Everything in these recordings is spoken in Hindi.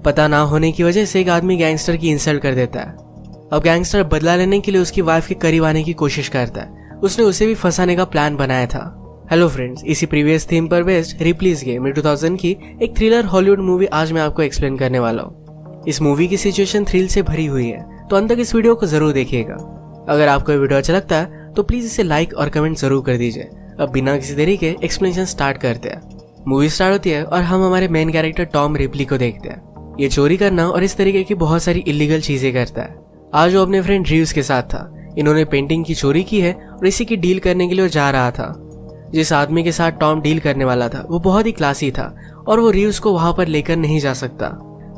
पता ना होने की वजह से एक आदमी गैंगस्टर की इंसल्ट कर देता है। अब गैंगस्टर बदला लेने के लिए उसकी वाइफ के करीब आने की कोशिश करता है। उसने उसे भी फंसाने का प्लान बनाया था। हेलो फ्रेंड्स, इसी प्रीवियस थीम पर बेस्ड रिप्लीज गेम 2000 की एक थ्रिलर हॉलीवुड मूवी आज मैं आपको एक्सप्लेन करने वाला हूँ। इस मूवी की सिचुएशन थ्रिल से भरी हुई है, तो अंत तक इस वीडियो को जरूर देखिएगा। अगर आपको ये वीडियो अच्छा लगता है तो प्लीज इसे लाइक और कमेंट जरूर कर दीजिए। अब बिना किसी देरी के एक्सप्लेनेशन स्टार्ट करते हैं। मूवी स्टार्ट होती है और हम हमारे मेन कैरेक्टर टॉम रिपली को देखते हैं। ये चोरी करना और इस तरीके की बहुत सारी इलीगल चीजें करता है। आज वो अपने फ्रेंड रीव्स के साथ था। इन्होंने पेंटिंग की चोरी की है और इसी की डील करने के लिए जा रहा था। जिस आदमी के साथ टॉम डील करने वाला था वो बहुत ही क्लासी था और वो रीव्स को वहां पर लेकर नहीं जा सकता।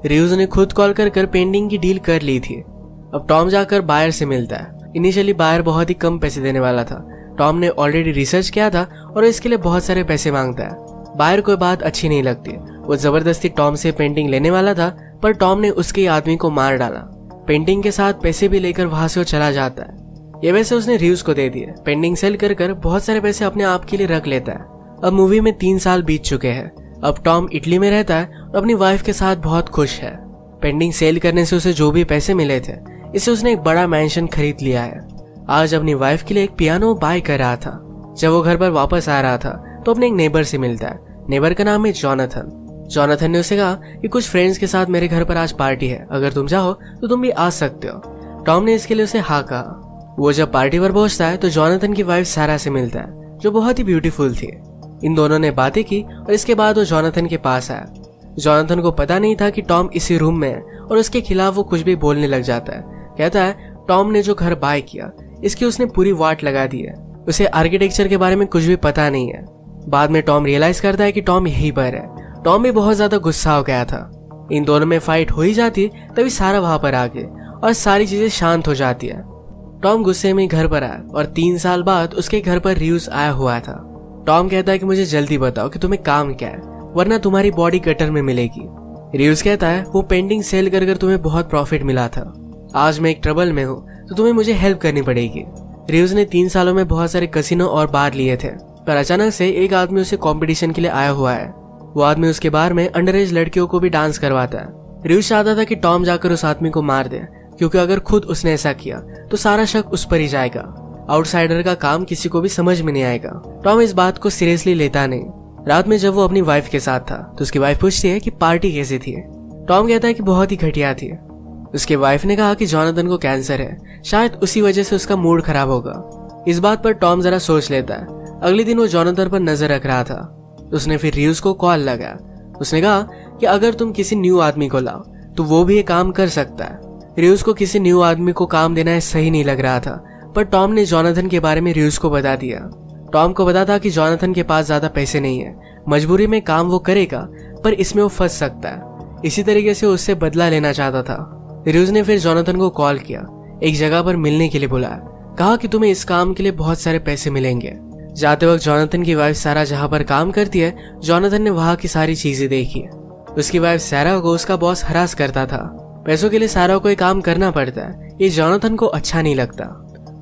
रीव्स ने खुद कॉल कर पेंटिंग की डील कर ली थी। अब टॉम जाकर बायर से मिलता है। इनिशियली बायर बहुत ही कम पैसे देने वाला था। टॉम ने ऑलरेडी रिसर्च किया था और इसके लिए बहुत सारे पैसे मांगता है। बायर को बात अच्छी नहीं लगती। वो जबरदस्ती टॉम से पेंटिंग लेने वाला था, पर टॉम ने उसके आदमी को मार डाला। पेंटिंग के साथ पैसे भी लेकर वहां से वो चला जाता है। ये पैसे उसने रीव्स को दे दिए। पेंटिंग सेल कर बहुत सारे पैसे अपने आप के लिए रख लेता है। अब मूवी में 3 साल बीत चुके हैं। अब टॉम इटली में रहता है और अपनी वाइफ के साथ बहुत खुश है। पेंटिंग सेल करने से उसे जो भी पैसे मिले थे, इससे उसने एक बड़ा मैंशन खरीद लिया है। आज अपनी वाइफ के लिए एक पियानो बाय कर रहा था। जब वो घर पर वापस आ रहा था तो अपने एक नेबर से मिलता है। नेबर का नाम है जॉनथन। जॉनथन ने उसे कहा कि कुछ फ्रेंड्स के साथ मेरे घर पर आज पार्टी है, अगर तुम चाहो तो तुम भी आ सकते हो। टॉम ने इसके लिए उसे हाँ कहा। वो जब पार्टी पर पहुंचता है तो जॉनथन की वाइफ सारा से मिलता है, जो बहुत ही ब्यूटीफुल थी। इन दोनों ने बातें की और इसके बाद वो जॉनथन के पास आया। जॉनथन को पता नहीं था कि टॉम इसी रूम में है और उसके खिलाफ वो कुछ भी बोलने लग जाता है। कहता है टॉम ने जो घर बाय किया इसकी उसने पूरी वाट लगा दी है। उसे आर्किटेक्चर के बारे में कुछ भी पता नहीं है। बाद में टॉम रियलाइज करता है कि टॉम यहीं पर है। टॉम भी बहुत ज्यादा गुस्सा हो गया था। इन दोनों में फाइट हो ही जाती है, तभी सारा वहां पर आ गए और सारी चीजें शांत हो जाती है। टॉम गुस्से में घर पर आया और 3 साल बाद उसके घर पर रीव्स आया हुआ था। टॉम कहता है कि मुझे जल्दी बताओ कि तुम्हें काम क्या है, वरना तुम्हारी बॉडी गटर में मिलेगी। रीव्स कहता है वो पेंटिंग सेल कर तुम्हें बहुत प्रॉफिट मिला था। आज मैं एक ट्रबल में हूँ तो तुम्हें मुझे हेल्प करनी पड़ेगी। रीव्स ने 3 सालों में बहुत सारे कसिनो और बार लिए थे, पर अचानक से एक आदमी उसे कंपटीशन के लिए आया हुआ है। वो आदमी उसके बार में अंडरएज लड़कियों को भी डांस करवाता है। रीव्स चाहता था कि टॉम जाकर उस आदमी को मार दे, क्योंकि अगर खुद उसने ऐसा किया तो सारा शक उस पर ही जाएगा। आउटसाइडर का काम किसी को भी समझ में नहीं आएगा। टॉम इस बात को सीरियसली लेता नहीं। रात में जब वो अपनी वाइफ के साथ था तो उसकी वाइफ पूछती है कि पार्टी कैसी थी। टॉम कहता है कि बहुत ही घटिया थी। उसकी वाइफ ने कहा कि जॉनथन को कैंसर है, शायद उसी वजह से उसका मूड खराब होगा। इस बात पर टॉम जरा सोच लेता है। अगले दिन वो जॉनथन पर नजर रख रहा था। उसने फिर रीव्स को कॉल लगाया। उसने कहा कि अगर तुम किसी न्यू आदमी को लाओ तो वो भी ये काम कर सकता है। रीव्स को किसी न्यू आदमी को काम देना सही नहीं लग रहा था, पर टॉम ने जॉनथन के बारे में रीव्स को बता दिया। टॉम को पता था कि जॉनथन के पास ज्यादा पैसे नहीं है, मजबूरी में काम वो करेगा, पर इसमें वो फंस सकता है। इसी तरीके से उससे बदला लेना चाहता था। रीव्स ने फिर जॉनथन को कॉल किया, एक जगह पर मिलने के लिए बुलाया। कहा कि तुम्हें इस काम के लिए बहुत सारे पैसे मिलेंगे। जाते वक्त जॉनथन की वाइफ सारा जहां पर काम करती है, जॉनथन ने वहां की सारी चीजें देखी। उसकी वाइफ सारा को उसका बॉस हरास करता था। पैसों के लिए सारा को काम करना पड़ता है। ये जॉनथन को अच्छा नहीं लगता।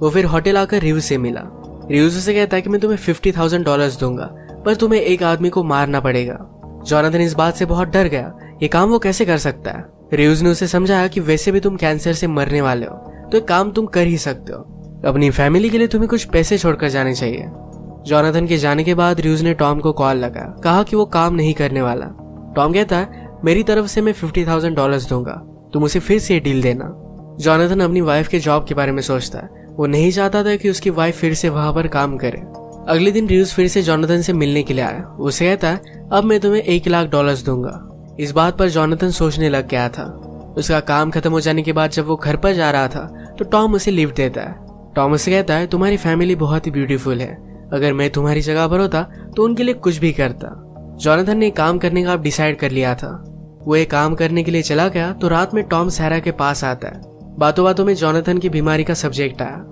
वो फिर होटल आकर रीव्स से मिला। रीव्स उसे कहता है कि मैं तुम्हें $50,000 दूंगा, पर तुम्हें एक आदमी को मारना पड़ेगा। जॉनथन इस बात से बहुत डर गया। ये काम वो कैसे कर सकता है। रीव्स ने उसे समझाया कि वैसे भी तुम कैंसर से मरने वाले हो, तो एक काम तुम कर ही सकते हो। अपनी फैमिली के लिए तुम्हें कुछ पैसे छोड़कर जाने चाहिए। जॉनथन के जाने के बाद रीव्स ने टॉम को कॉल लगाया। कहा कि वो काम नहीं करने वाला। टॉम कहता है मेरी तरफ से मैं $50,000 दूंगा, तुम उसे फिर से डील देना। जॉनथन अपनी वाइफ के जॉब के बारे में सोचता है। वो नहीं चाहता था कि उसकी वाइफ फिर से वहां पर काम करे। अगले दिन रीव्स फिर से जॉनथन से मिलने के लिए आया। उसे कहता है अब मैं तुम्हें $1,00,000 दूंगा। इस बात पर जॉनथन सोचने लग गया था। उसका काम खत्म हो जाने के बाद जब वो घर पर जा रहा था तो टॉम उसे लिफ्ट देता है। टॉम उसे कहता है तुम्हारी फैमिली बहुत ही ब्यूटीफुल है, अगर मैं तुम्हारी जगह पर होता तो उनके लिए कुछ भी करता। जॉनथन ने काम करने का डिसाइड कर लिया था। वो एक काम करने के लिए चला गया तो रात में टॉम सारा के पास आता है। बातों बातों में जॉनथन की बीमारी का सब्जेक्ट आया।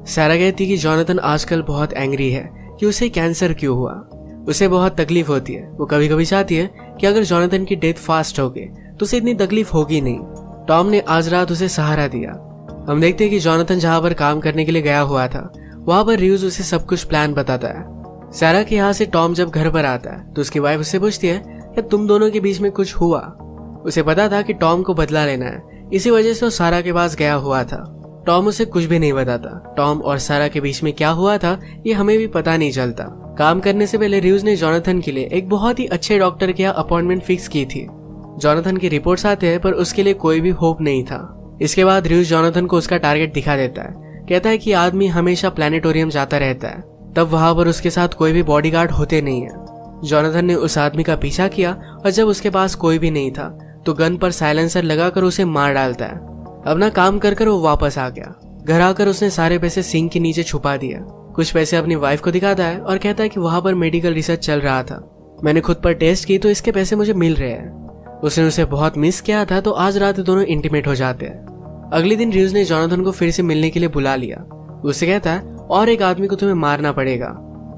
सारा कहती कि जॉनथन आजकल बहुत एंग्री है कि उसे कैंसर क्यों हुआ। उसे बहुत तकलीफ होती है। वो कभी कभी चाहती है कि अगर जॉनथन की डेथ फास्ट हो गई तो उसे इतनी तकलीफ होगी नहीं। टॉम ने आज रात उसे सहारा दिया। हम देखते हैं कि जॉनथन जहां पर काम करने के लिए गया हुआ था वहां पर रीव्स उसे सब कुछ प्लान बताता है। सारा के यहाँ से टॉम जब घर पर आता है तो उसकी वाइफ उससे पूछती है कि तुम दोनों के बीच में कुछ हुआ। उसे पता था कि टॉम को बदला लेना है, इसी वजह से वो सारा के पास गया हुआ था। टॉम उसे कुछ भी नहीं बताता। टॉम और सारा के बीच में क्या हुआ था ये हमें भी पता नहीं चलता। काम करने से पहले र्यूज ने जोनाथन के लिए एक बहुत ही अच्छे डॉक्टर के यहाँ अपॉइंटमेंट फिक्स की थी। जोनाथन की रिपोर्ट्स आते हैं पर उसके लिए कोई भी होप नहीं था। इसके बाद र्यूज जोनाथन को उसका टारगेट दिखा देता है। कहता है कि आदमी हमेशा प्लैनेटोरियम जाता रहता है, तब वहां पर उसके साथ कोई भी बॉडीगार्ड होते नहीं है। जोनाथन ने उस आदमी का पीछा किया और जब उसके पास कोई भी नहीं था तो गन पर साइलेंसर लगाकर उसे मार डालता है। अपना काम कर वो वापस आ गया। घर आकर उसने सारे पैसे सिंक के नीचे छुपा दिया। कुछ पैसे अपनी वाइफ को दिखाता है और कहता है कि वहां पर मेडिकल रिसर्च चल रहा था, मैंने खुद पर टेस्ट की तो इसके पैसे मुझे मिल रहे हैं। उसने उसे बहुत मिस किया था तो आज रात दोनों इंटीमेट हो जाते हैं। अगले दिन र्यूज ने जोनाथन को फिर से मिलने के लिए बुला लिया। उससे कहता है और एक आदमी को तुम्हें मारना पड़ेगा।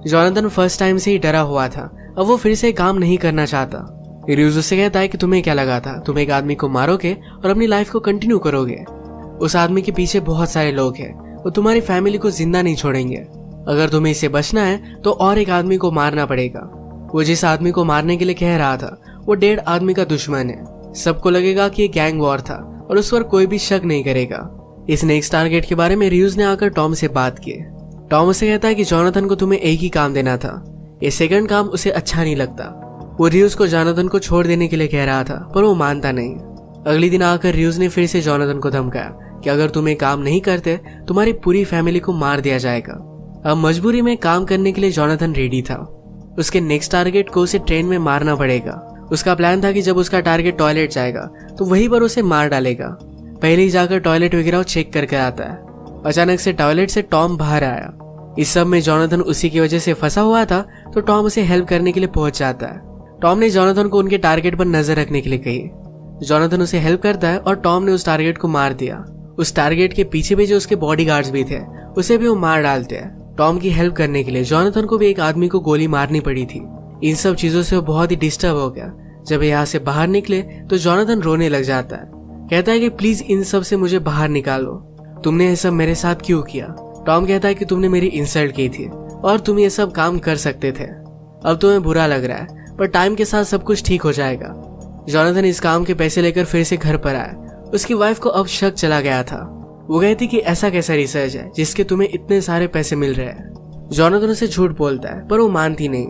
जोनाथन फर्स्ट टाइम से ही डरा हुआ था, अब वो फिर से काम नहीं करना चाहता। र्यूज उससे कहता है कि तुम्हें क्या लगा था, तुम एक आदमी को मारोगे और अपनी लाइफ को कंटिन्यू करोगे। उस आदमी के पीछे बहुत सारे लोग हैं, वो तुम्हारी फैमिली को जिंदा नहीं छोड़ेंगे। अगर तुम्हें इससे बचना है तो और एक आदमी को मारना पड़ेगा। वो जिस आदमी को मारने के लिए कह रहा था वो डेड आदमी का दुश्मन है। सबको लगेगा कि ये गैंग वॉर था और उस पर कोई भी शक नहीं करेगा। इस नेक्स्ट टारगेट के बारे में र्यूज ने आकर टॉम से बात की। टॉम उसे कहता है कि जोनाथन को तुम्हें एक ही काम देना था, ये सेकंड काम उसे अच्छा नहीं लगता। वो र्यूज को जोनाथन को छोड़ देने के लिए कह रहा था पर वो मानता नहीं। अगले दिन आकर र्यूज ने फिर से जोनाथन को धमकाया कि अगर तुम ये काम नहीं करते तुम्हारी पूरी फैमिली को मार दिया जाएगा। अब मजबूरी में काम करने के लिए जोनाथन रेडी था। उसके नेक्स्ट टारगेट को उसे ट्रेन में मारना पड़ेगा। उसका प्लान था कि जब उसका टारगेट टॉयलेट जाएगा तो वहीं पर उसे मार डालेगा। पहले ही जाकर टॉयलेट वगैरह चेक करके आता है। अचानक से टॉयलेट से टॉम बाहर आया। इस सब में जोनाथन उसी की वजह से फंसा हुआ था तो टॉम उसे हेल्प करने के लिए पहुंच जाता है। टॉम ने जोनाथन को उनके टारगेट पर नजर रखने के लिए कही। जोनाथन उसे हेल्प करता है और टॉम ने उस टारगेट को मार दिया। उस टारगेट के पीछे भी जो उसके बॉडीगार्ड्स भी थे उसे भी वो मार डालते हैं। टॉम की हेल्प करने के लिए जोनाथन को भी एक आदमी को गोली मारनी पड़ी थी। इन सब चीजों से वो बहुत ही डिस्टर्ब हो गया। जब यहाँ से बाहर निकले तो जोनाथन रोने लग जाता है। कहता है कि प्लीज इन सब से मुझे बाहर निकालो, तुमने ये सब मेरे साथ क्यों किया। टॉम कहता है कि तुमने मेरी इंसल्ट की थी और तुम ये सब काम कर सकते थे। अब तुम्हें बुरा लग रहा है पर टाइम के साथ सब कुछ ठीक हो जाएगा। जोनाथन इस काम के पैसे लेकर फिर से घर पर आया। उसकी वाइफ को अब शक चला गया था। वो कहती कि ऐसा कैसा रिसर्च है जिसके तुम्हें इतने सारे पैसे मिल रहे हैं। जोनाथन उसे झूठ बोलता है पर वो मानती नहीं।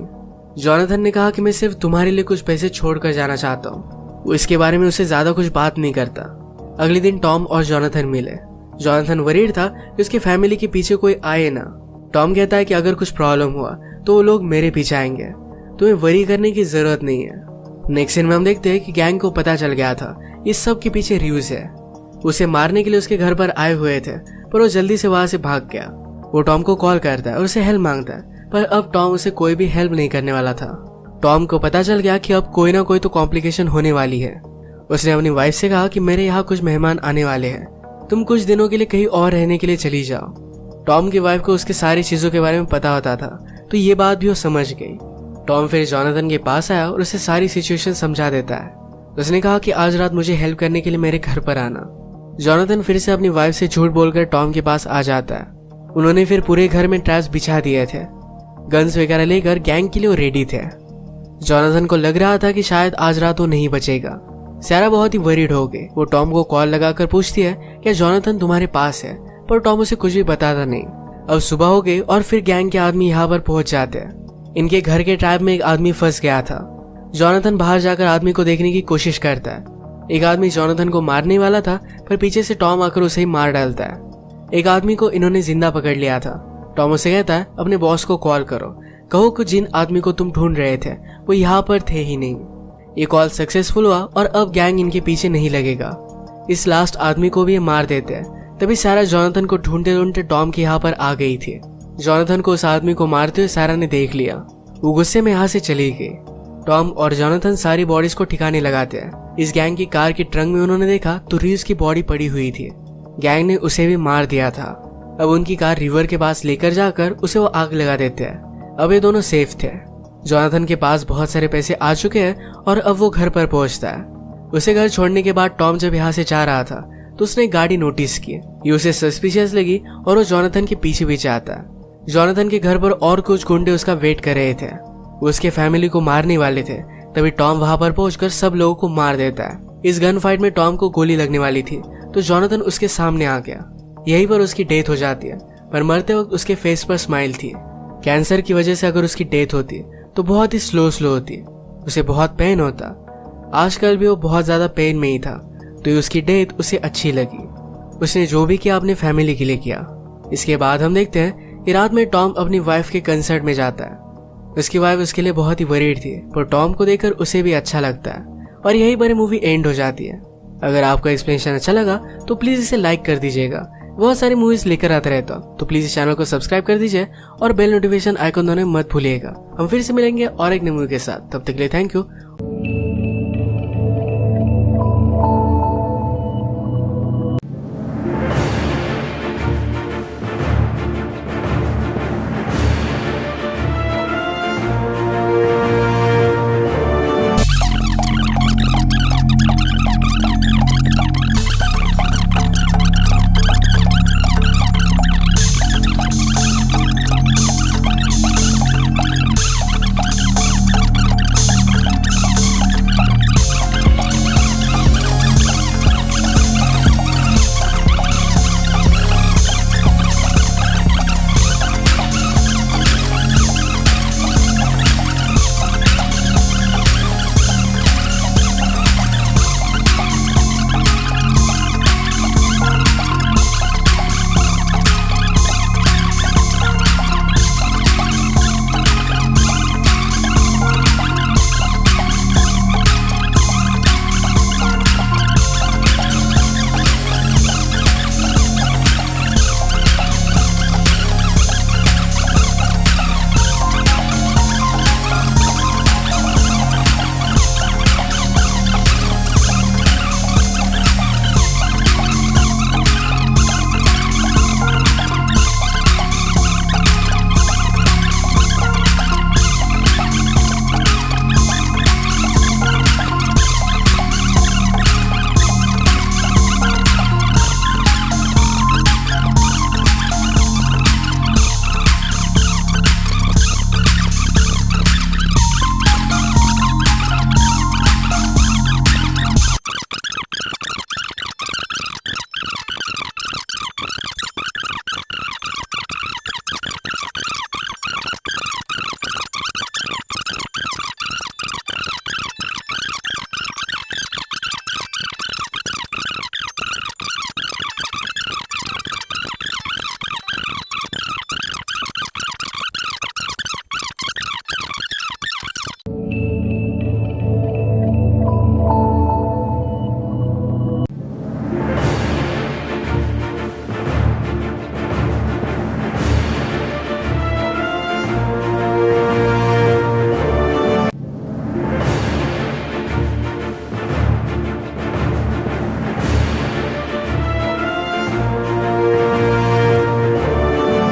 जोनाथन ने कहा कि मैं सिर्फ तुम्हारे लिए कुछ पैसे छोड़कर जाना चाहता हूँ। वो इसके बारे में उससे ज्यादा कुछ बात नहीं करता। अगले दिन टॉम और जोनाथन मिले। जोनाथन वरीड था कि उसकी फैमिली के पीछे कोई आए ना। टॉम कहता है कि अगर कुछ प्रॉब्लम हुआ तो वो लोग मेरे पीछे आएंगे, तुम्हें वरी करने की जरूरत नहीं है। नेक्स्ट सीन में हम देखते हैं कि गैंग को पता चल गया था इस सब के पीछे र्यूज है। उसे मारने के लिए उसके घर पर आए हुए थे पर वो जल्दी से वहां से भाग गया। वो टॉम को कॉल करता है और उसे हेल्प मांगता है पर अब टॉम उसे कोई भी हेल्प नहीं करने वाला था। टॉम को पता चल गया कि अब कोई ना कोई तो कॉम्प्लिकेशन होने वाली है। उसने अपनी वाइफ से कहा कि मेरे यहाँ कुछ मेहमान आने वाले हैं, तुम कुछ दिनों के लिए कहीं और रहने के लिए चली जाओ। टॉम की वाइफ को उसकी सारी चीजों के बारे में पता होता था तो ये बात भी वो समझ गई। टॉम फिर जोनाथन के पास आया और उसे सारी सिचुएशन समझा देता है। उसने कहा कि आज रात मुझे हेल्प करने के लिए मेरे घर पर आना। जोनाथन फिर से अपनी वाइफ से झूठ बोलकर टॉम के पास आ जाता है। उन्होंने फिर पूरे घर में ट्रैप्स बिछा दिए थे। गन्स वगैरह लेकर गैंग के लिए वो रेडी थे। जोनाथन को लग रहा था कि शायद आज रात वो नहीं बचेगा। सारा बहुत ही वरीड हो गई। वो टॉम को कॉल लगाकर पूछती है क्या जोनाथन तुम्हारे पास है, पर टॉम उसे कुछ भी बताता नहीं। अब सुबह हो गई और फिर गैंग के आदमी यहाँ पर पहुंच जाते हैं। इनके घर के ट्रैप में एक आदमी फंस गया था। जोनाथन बाहर जाकर आदमी को देखने की कोशिश करता है। एक आदमी जोनाथन को मारने वाला था पर पीछे से टॉम आकर उसे ही मार डालता है। एक आदमी को इन्होंने जिंदा पकड़ लिया था। टॉम उसे कहता है अपने बॉस को कॉल करो, कहो कि जिन आदमी को तुम ढूंढ रहे थे वो यहाँ पर थे ही नहीं। ये कॉल सक्सेसफुल हुआ और अब गैंग इनके पीछे नहीं लगेगा। इस लास्ट आदमी को भी ये मार देते हैं। तभी सारा जोनाथन को ढूंढते ढूंढते टॉम के यहाँ पर आ गई थी। जोनाथन को उस आदमी को मारते हुए सारा ने देख लिया। वो गुस्से में यहाँ से चली गई। टॉम और जोनाथन सारी बॉडीज को ठिकाने लगाते हैं। इस गैंग की कार की ट्रंक में उन्होंने देखा तो र्यूज की बॉडी पड़ी हुई थी। गैंग ने उसे भी मार दिया था। अब उनकी कार रिवर के पास लेकर जाकर उसे वो आग लगा देते हैं। अब ये दोनों सेफ थे। जोनाथन के पास बहुत सारे पैसे आ चुके हैं और अब वो घर पर पहुंचता है। उसे घर छोड़ने के बाद टॉम जब यहाँ से जा रहा था तो उसने गाड़ी नोटिस की। ये उसे सस्पिशियस लगी और वो जोनाथन के पीछे पीछे आता है। जोनाथन के घर पर और कुछ गुंडे उसका वेट कर रहे थे। वो उसके फैमिली को मारने वाले थे। तभी टॉम वहां पर पहुंचकर सब लोगों को मार देता है। इस गन फाइट में टॉम को गोली लगने वाली थी तो जोनाथन उसके सामने आ गया। यहीं पर उसकी डेथ हो जाती है, पर मरते वक्त उसके फेस पर स्माइल थी। कैंसर की वजह से अगर उसकी डेथ होती तो बहुत ही स्लो होती, उसे बहुत पेन होता। आजकल भी वो बहुत ज्यादा पेन में ही था, तो उसकी डेथ उसे अच्छी लगी। उसने जो भी किया अपनी फैमिली के लिए किया। इसके बाद हम देखते हैं कि रात में टॉम अपनी वाइफ के कंसर्ट में जाता है। उसकी वाइफ उसके लिए बहुत ही वरीड थी, पर टॉम को देखकर उसे भी अच्छा लगता है और यहीं पर मूवी एंड हो जाती है। अगर आपको एक्सप्लेनेशन अच्छा लगा तो प्लीज इसे लाइक कर दीजिएगा। बहुत सारी मूवीज लेकर आता रहता हूँ, तो प्लीज इस चैनल को सब्सक्राइब कर दीजिए और बेल नोटिफिकेशन आइकन दोनों मत भूलिएगा। हम फिर से मिलेंगे और एक नई मूवी के साथ, तब तक के लिए थैंक यू।